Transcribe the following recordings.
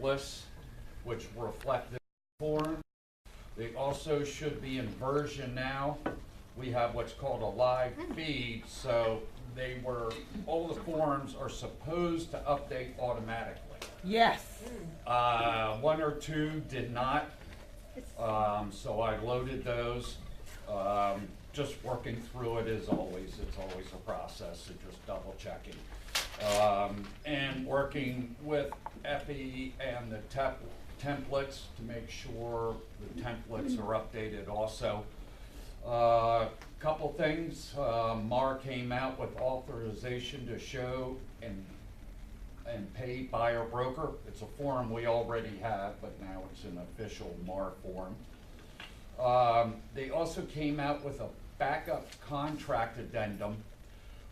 checklists which reflect the form. They also should be in version now. We have what's called a live feed, so all the forms are supposed to update automatically. Yes. One or two did not, so I loaded those. Just working through it as always, it's always a process of just double checking. And working with Effie and the templates to make sure the templates are updated also. Couple things, Mar came out with authorization to show and pay buyer broker. It's a form we already have, but now it's an official Mar form. They also came out with a backup contract addendum,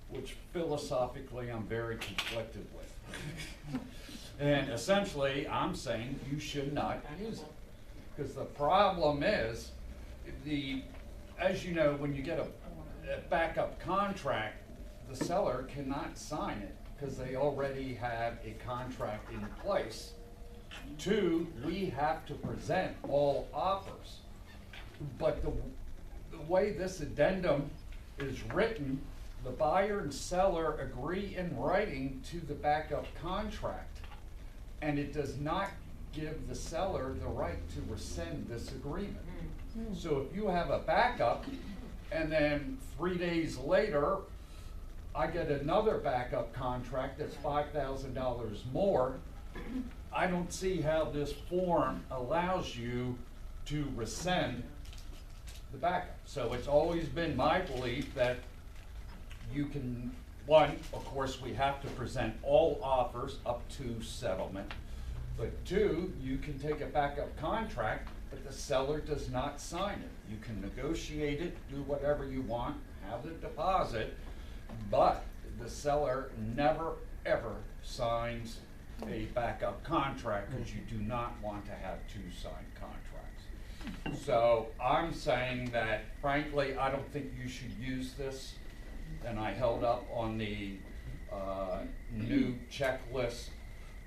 which philosophically I'm very conflicted with. And essentially, I'm saying you should not use it. Because the problem is, as you know, when you get a backup contract, the seller cannot sign it because they already have a contract in place. Two, we have to present all offers. But the way this addendum is written, the buyer and seller agree in writing to the backup contract, and it does not give the seller the right to rescind this agreement. So if you have a backup, and then 3 days later, I get another backup contract that's $5,000 more, I don't see how this form allows you to rescind the backup. So it's always been my belief that you can, one, of course, we have to present all offers up to settlement. But two, you can take a backup contract, but the seller does not sign it. You can negotiate it, do whatever you want, have the deposit, but the seller never, ever signs a backup contract because you do not want to have two signed contracts. So I'm saying that, frankly, I don't think you should use this. And I held up on the new checklist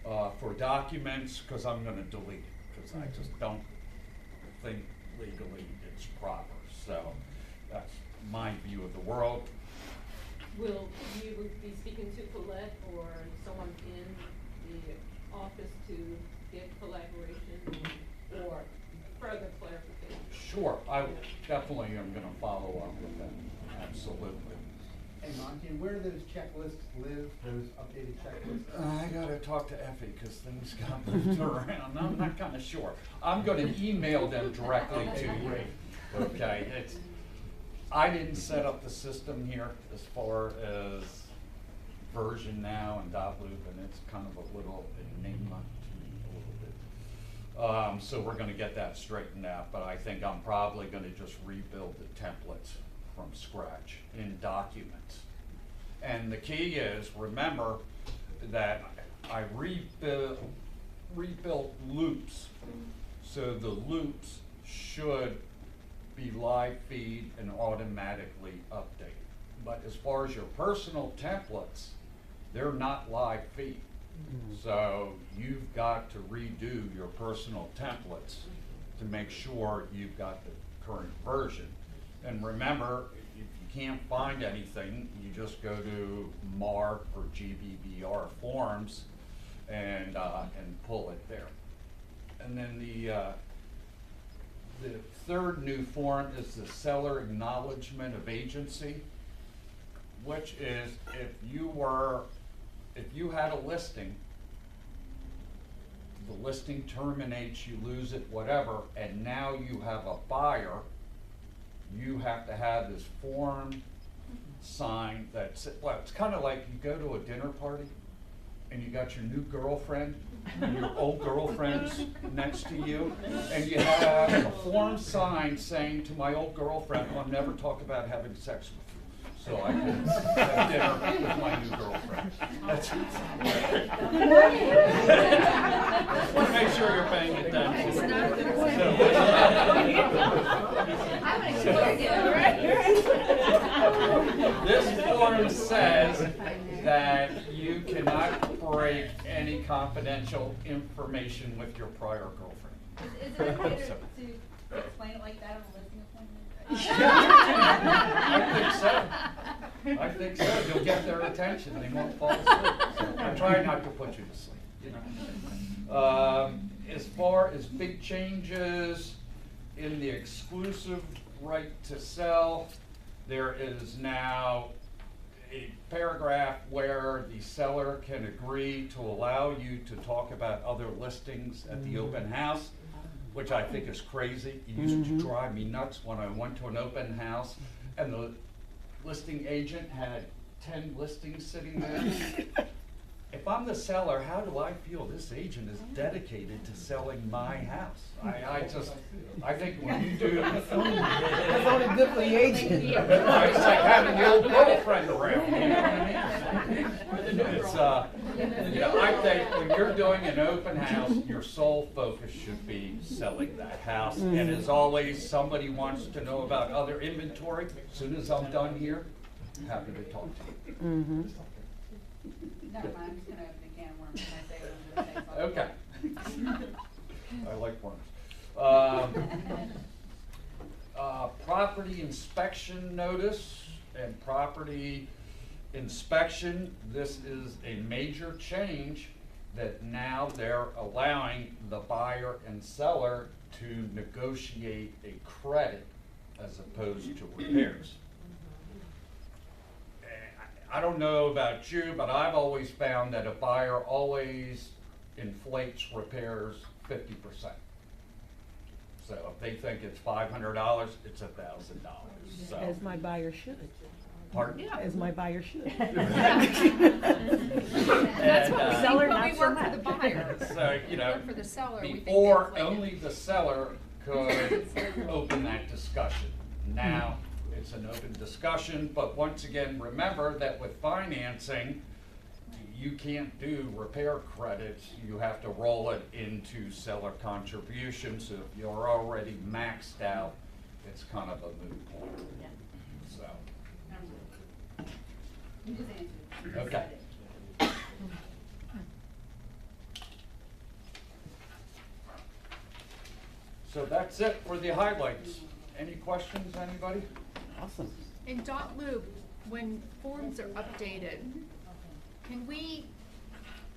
for documents because I'm going to delete it because I just don't think legally it's proper. So that's my view of the world. Will you be speaking to Colette or someone in the office to get collaboration or further clarification? Sure, I definitely am going to follow up with them. Absolutely. And Monty, where do those checklists live, those updated checklists? I gotta talk to Effie because things got moved around. I'm not kind of sure. I'm going to email them directly to you. Okay, I didn't set up the system here as far as version now and dot loop, and it's kind of a little enigma to me a little bit. So we're going to get that straightened out, but I think I'm probably going to just rebuild the templates from scratch in documents. And the key is, remember that I rebuilt loops. So the loops should be live feed and automatically update. But as far as your personal templates, they're not live feed. So you've got to redo your personal templates to make sure you've got the current version. And remember, if you can't find anything, you just go to MAR or GBBR forms and pull it there. And then the third new form is the seller acknowledgement of agency, which is if you had a listing, the listing terminates, you lose it, whatever, and now you have a buyer, you have to have this form signed that's, well, it's kind of like you go to a dinner party and you got your new girlfriend and your old girlfriend's next to you, and you have a form signed saying to my old girlfriend, I'll never talk about having sex with you, so I can have dinner with my new girlfriend. That's just want to make sure you're paying attention. This form says that you cannot break any contract confidential information with your prior girlfriend. Is it okay to explain it like that on a listing appointment? I think so. You'll get their attention. They won't fall asleep. So I'm trying not to put you to sleep. You know. As far as big changes in the exclusive right to sell, there is now a paragraph where the seller can agree to allow you to talk about other listings at the open house, which I think is crazy. It used to drive me nuts when I went to an open house and the listing agent had 10 listings sitting there. If I'm the seller, how do I feel this agent is dedicated to selling my house? I think when you do, That's only good for the agent. it's like having your old girlfriend around, you know what I mean? It's, you know, I think when you're doing an open house, your sole focus should be selling that house. And as always, somebody wants to know about other inventory. As soon as I'm done here, happy to talk to you. Never mind, I'm just gonna open a can of worms when I say what I'm gonna say. Okay. I like worms. Property inspection notice and property inspection, this is a major change that now they're allowing the buyer and seller to negotiate a credit as opposed to repairs. I don't know about you, but I've always found that a buyer always inflates repairs 50%. So if they think it's $500, it's $1,000. So, As my buyer should. pardon? As my buyer should. That's what we, Seller, but not we so work for the much. buyer. So, you know, Work for the seller, we think they before inflate it. only the seller could open that discussion. Now, it's an open discussion, but once again, remember that with financing, you can't do repair credits. You have to roll it into seller contributions. So if you're already maxed out, it's kind of a moot point. So, You just answered. You just Okay. said it. so that's it for the highlights. Any questions, anybody? Awesome. In dot loop, when forms are updated, can we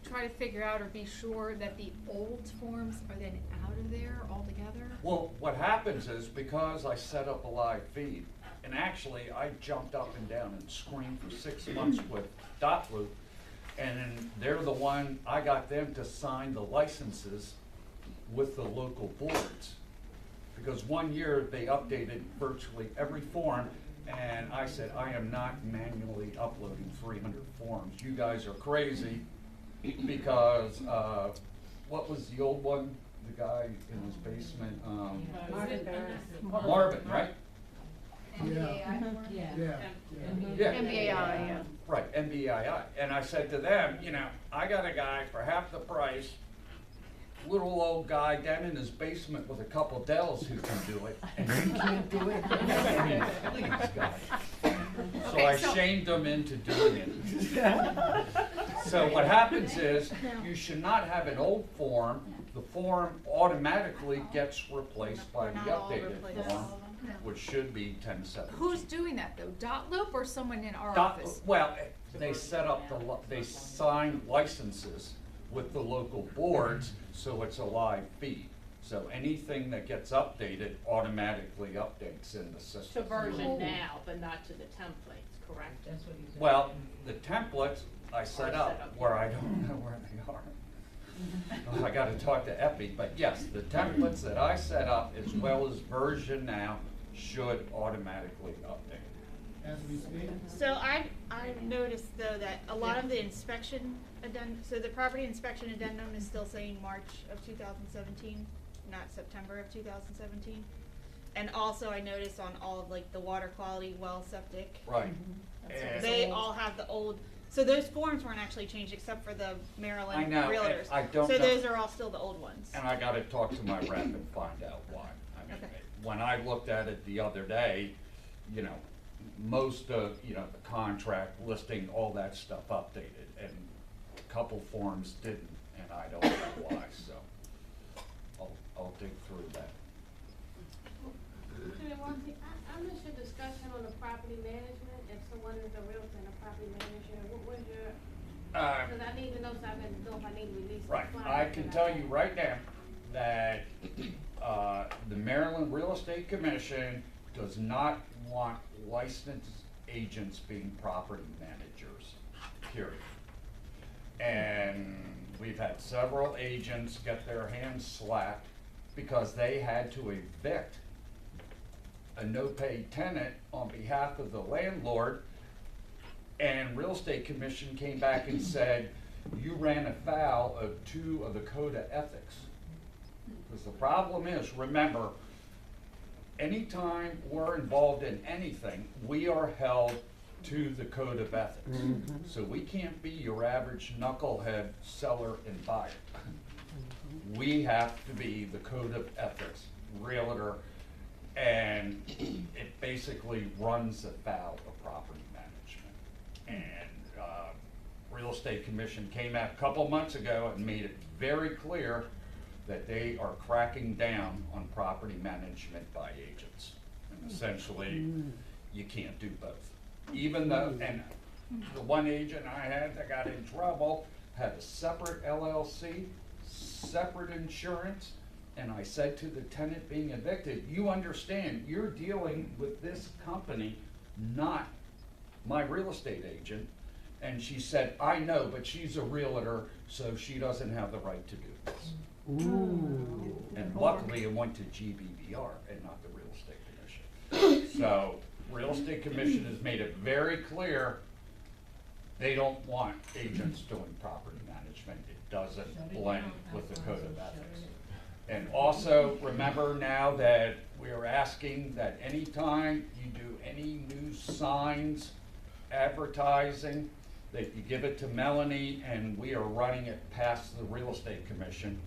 try to figure out or be sure that the old forms are then out of there altogether? Well, what happens is because I set up a live feed, and actually I jumped up and down and screamed for 6 months with Dotloop, and then they're the one, I got them to sign the licenses with the local boards. Because 1 year they updated virtually every form, and I said, I am not manually uploading 300 forms. You guys are crazy, because, what was the old one? The guy in his basement, Marvin, right? NDAI form? Yeah. MBAI, yeah. Right, MBII. And I said to them, you know, I got a guy for half the price, little old guy down in his basement with a couple Dells who can do it, and you can't do it? I mean, please, guys. So Okay, I so- shamed them into doing it. So what happens is, you should not have an old form. The form automatically gets replaced by the Not all updated replaced. form, which should be 1017. Who's doing that though? Dot loop or someone in our Dot- office? Well, they set up they sign licenses with the local boards, so it's a live feed. So anything that gets updated automatically updates in the To system. version now, but not to the templates, correct? That's what you said. Well, the templates I set up where I don't know where they are. Well, I gotta talk to Epi, but yes, the templates that I set up as well as version now should automatically update. As we speak. So I've noticed though that a lot of the inspection addendum, so the property inspection addendum is still saying March of 2017, not September of 2017. And also I noticed on all of like the water quality, well, septic, Right. That's And- they all have the old, so those forms weren't actually changed except for the Maryland I know, and realtors. I don't So know- those are all still the old ones. And I gotta talk to my rep and find out why. I mean, Okay. when I looked at it the other day, you know, most of, you know, the contract listing, all that stuff updated, and a couple forms didn't. And and I don't know why, so I'll dig through that. Monty, I missed your discussion on the property management, if someone is a realtor and a property manager, what was your, cause I need to know so I can know if I need to release the Right, client. I can tell you right now that, the Maryland Real Estate Commission does not want licensed agents being property managers, period. And we've had several agents get their hands slapped because they had to evict a no-pay tenant on behalf of the landlord, and Real Estate Commission came back and said, you ran afoul of 2 of the code of ethics. Because the problem is, remember, anytime we're involved in anything, we are held to the code of ethics. So we can't be your average knucklehead seller and buyer. We have to be the code of ethics realtor, and it basically runs afoul of property management. And Real Estate Commission came out a couple months ago and made it very clear that they are cracking down on property management by agents. And essentially, you can't do both. Even though, and the one agent I had that got in trouble had a separate LLC, separate insurance, and I said to the tenant being evicted, you understand, you're dealing with this company, not my real estate agent. And she said, I know, but she's a realtor, so she doesn't have the right to do this. And luckily it went to GBBR and not the Real Estate Commission. So Real Estate Commission has made it very clear they don't want agents doing property management. It doesn't blend with the code of ethics. And also remember now that we are asking that anytime you do any new signs, advertising, that you give it to Melanie, and we are running it past the Real Estate Commission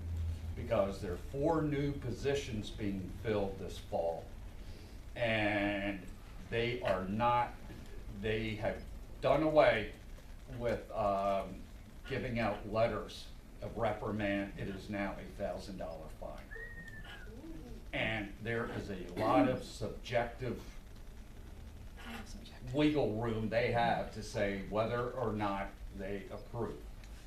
because there are 4 new positions being filled this fall. And they are not, they have done away with giving out letters of reprimand. It is now a $1,000 fine. And there is a lot of subjective wiggle room they have to say whether or not they approve.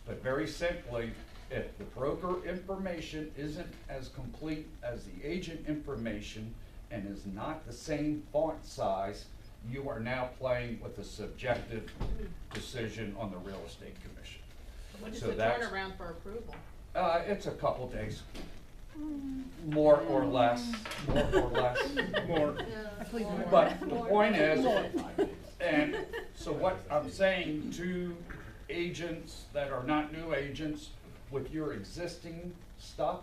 But very simply, if the broker information isn't as complete as the agent information and is not the same font size, you are now playing with a subjective decision on the Real Estate Commission. What is So the that's- turnaround for approval? It's a couple days. More or less, more. But the point is, and so what I'm saying to agents that are not new agents, with your existing stuff,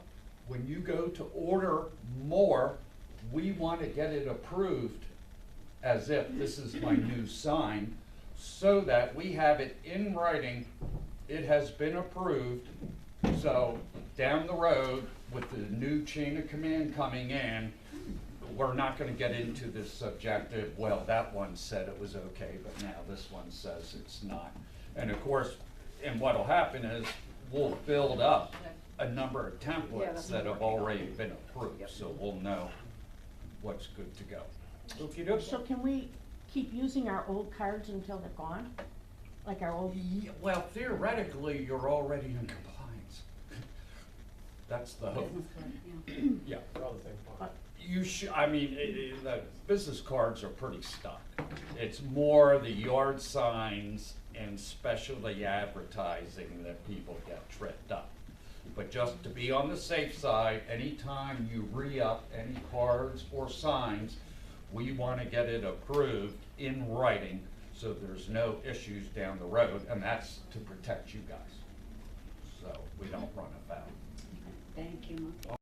when you go to order more, we want to get it approved as if this is my new sign, so that we have it in writing, it has been approved. So down the road, with the new chain of command coming in, we're not gonna get into this subjective, well, that one said it was okay, but now this one says it's not. And of course, and what'll happen is, we'll build up a number of templates that have already been approved, so we'll know what's good to go. Okey-dokey. So can we keep using our old cards until they're gone? Like our old, Well, theoretically, you're already in compliance. That's the hope. Yeah. You should, I mean, the business cards are pretty stuck. It's more the yard signs and specialty advertising that people get tripped up. But just to be on the safe side, anytime you re-up any cards or signs, we want to get it approved in writing so there's no issues down the road, and that's to protect you guys. So we don't run afoul. Thank you, Monty.